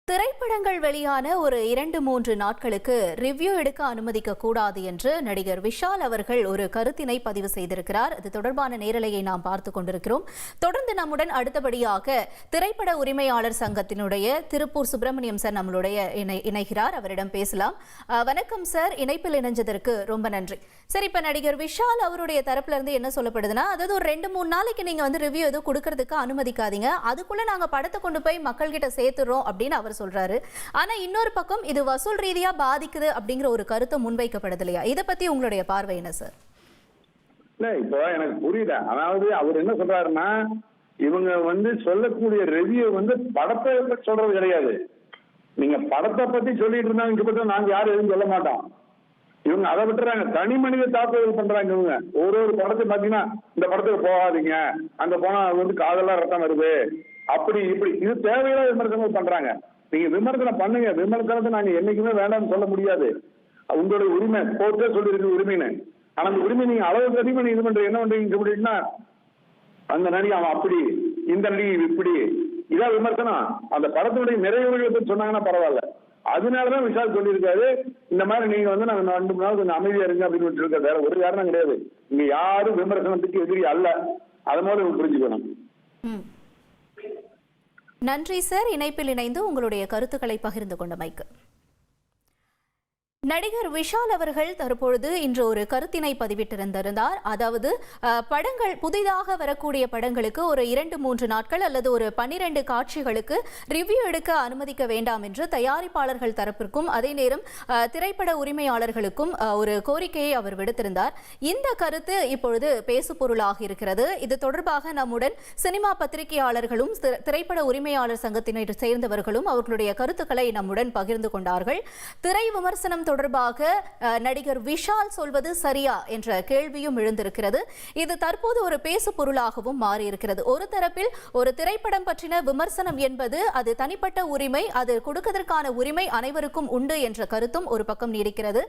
திரைப்படங்கள் வெளியான ஒரு 2-3 நாட்களுக்கு ரிவ்யூ எடுக்க அனுமதிக்க கூடாது என்று நடிகர் விஷால் அவர்கள் ஒரு கருத்தினை பதிவு செய்திருக்கிறார். இது தொடர்பான நேரலையை நாம் பார்த்துக் கொண்டிருக்கிறோம். தொடர்ந்து நம்முடன் அடுத்தபடியாக திரைப்பட உரிமையாளர் சங்கத்தினுடைய திருப்பூர் சுப்பிரமணியம் சார் நம்மளுடைய இணைகிறார். அவரிடம் பேசலாம். வணக்கம் சார், இணைப்பில் இணைஞ்சதற்கு ரொம்ப நன்றி சார். இப்ப நடிகர் விஷால் அவருடைய தரப்புல இருந்து என்ன சொல்லப்படுதுன்னா, அதாவது ஒரு 2-3 நாளைக்கு நீங்க ரிவ்யூ எதுவும் கொடுக்கறதுக்கு அனுமதிக்காதீங்க, அதுக்குள்ள நாங்க படத்தை கொண்டு போய் மக்கள் கிட்ட சேர்த்துறோம் அப்படின்னு அவர் சொல்றாரு. ஆனா இன்னொரு பக்கம் இது வசூல் ரீதியா பாதிக்குது அப்படிங்கிற ஒரு கருத்து முன்வைக்கப்படுது இல்லையா? இத பத்தி உங்களுடைய பார்வை என்ன சார்? இல்ல, இப்போ எனக்கு புரியல. அதாவது அவர் என்ன சொல்றாருன்னா, இவங்க சொல்லக்கூடிய ரிவ்யூ படத்தை சொல்றது கிடையாது. நீங்க படத்தை பத்தி சொல்லிட்டு இருந்தாங்க, இங்க பத்தி நாங்க யாரும் எதுவும் சொல்ல மாட்டோம். இவங்க அதை விட்டுறாங்க, தனி மனித தாக்குதல் பண்றாங்க. இவங்க ஒரு படத்தை பாத்தீங்கன்னா, இந்த படத்துக்கு போகாதீங்க, அங்க போனா காதெல்லாம் ரத்தம் வருது, அப்படி இப்படி இது தேவையில்லாத விமர்சனங்கள் பண்றாங்க. நீங்க விமர்சனம் பண்ணுங்க, விமர்சனத்தை நாங்க என்னைக்குமே வேண்டாம்னு சொல்ல முடியாது. உங்களுடைய உரிமை, கோர்ட்டே சொல்லிருக்கு உரிமைன்னு. ஆனா அந்த உரிமை நீங்க அளவுக்கு அதிகமா நீங்க இது பண்றீங்க. என்ன பண்றீங்க அப்படின்னா, அந்த நடி அவன் அப்படி, இந்த நடி இப்படி, இதான் விமர்சனம். அந்த படத்தினுடைய நிறைவுகளை பற்றி சொன்னாங்கன்னா பரவாயில்ல. அதனாலதான் விஷால் சொல்லியிருக்காரு, இந்த மாதிரி நீங்க நாங்க 2 நாள் கொஞ்சம் அமைதியா இருங்க அப்படின்னு இருக்க. வேற ஒரு காரணம் கிடையாது. இங்க யாரும் விமர்சனத்துக்கு எதிரி அல்ல. அது மாதிரி புரிஞ்சுக்கணும். நன்றி சார், இணைப்பில் இணைந்து உங்களுடைய கருத்துக்களை பகிர்ந்து கொண்டமைக்கு. நடிகர் விஷால் அவர்கள் தற்பொழுது இன்று ஒரு கருத்தினை பதிவிட்டிருந்தார். அதாவது படங்கள் புதிதாக வரக்கூடிய படங்களுக்கு ஒரு 2-3 நாட்கள் அல்லது ஒரு 12 காட்சிகளுக்கு ரிவ்யூ எடுக்க அனுமதிக்க வேண்டாம் என்று தயாரிப்பாளர்கள் தரப்பிற்கும் அதே நேரம் திரைப்பட உரிமையாளர்களுக்கும் ஒரு கோரிக்கையை அவர் விடுத்திருந்தார். இந்த கருத்து இப்பொழுது பேசுபொருளாக இருக்கிறது. இது தொடர்பாக நம்முடன் சினிமா பத்திரிகையாளர்களும் திரைப்பட உரிமையாளர் சங்கத்தினர் சேர்ந்தவர்களும் அவர்களுடைய கருத்துக்களை நம்முடன் பகிர்ந்து கொண்டார்கள். திரை விமர்சனம் தொடர்பாக நடிகர் விஷால் சொல்வது சரியா என்ற கேள்வியும் எழுந்திருக்கிறது. இது தற்போது ஒரு பேசு பொருளாகவும் மாறியிருக்கிறது. ஒரு தரப்பில் ஒரு திரைப்படம் பற்றின விமர்சனம் என்பது அது தனிப்பட்ட உரிமை, அது கொடுப்பதற்கான உரிமை அனைவருக்கும் உண்டு என்ற கருத்தும் ஒரு பக்கம் நீடிக்கிறது.